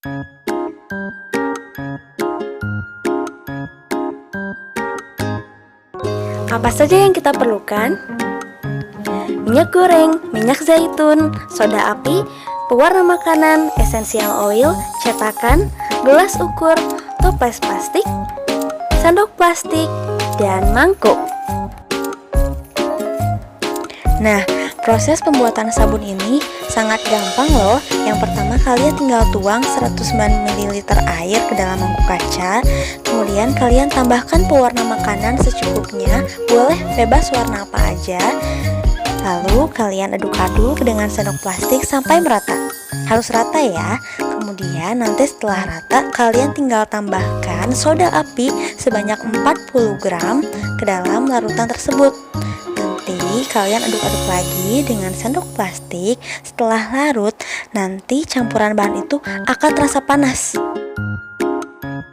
Apa saja yang kita perlukan? Minyak goreng, minyak zaitun, soda api, pewarna makanan, essential oil, cetakan, gelas ukur, toples plastik, sendok plastik, dan mangkuk. Nah, proses pembuatan sabun ini sangat gampang loh. Yang pertama, kalian tinggal tuang 109 ml air ke dalam mangkuk kaca. Kemudian kalian tambahkan pewarna makanan secukupnya, boleh bebas warna apa aja. Lalu kalian aduk-aduk dengan sendok plastik sampai merata. Harus rata ya. Kemudian nanti setelah rata, kalian tinggal tambahkan soda api sebanyak 40 gram ke dalam larutan tersebut. Nanti kalian aduk-aduk lagi dengan sendok plastik. Setelah larut, nanti campuran bahan itu akan terasa panas.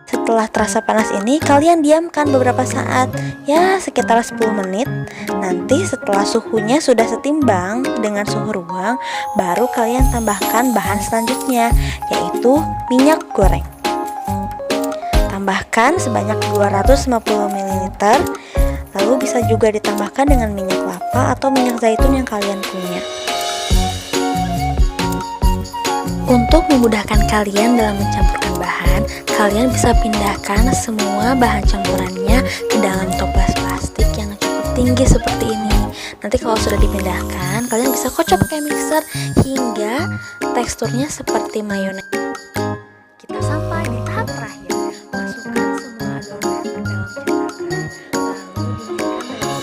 Setelah terasa panas ini, kalian diamkan beberapa saat, ya sekitar 10 menit. Nanti setelah suhunya sudah setimbang dengan suhu ruang, baru kalian tambahkan bahan selanjutnya, yaitu minyak goreng. Tambahkan sebanyak 250 ml. Lalu bisa juga ditambahkan dengan minyak kelapa atau minyak zaitun yang kalian punya. Untuk memudahkan kalian dalam mencampurkan bahan, kalian bisa pindahkan semua bahan campurannya ke dalam toples plastik yang cukup tinggi seperti ini. Nanti kalau sudah dipindahkan, kalian bisa kocok pakai mixer hingga teksturnya seperti mayones. Kita sampai di tahap terakhir. Masukkan semua adonan ke dalam cetakan, lalu dingginkan dengan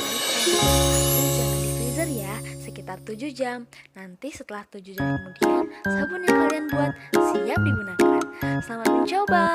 jangan di freezer ya, sekitar 7 jam. Nanti setelah 7 jam kemudian, sabun yang kalian buat siap digunakan. Selamat mencoba.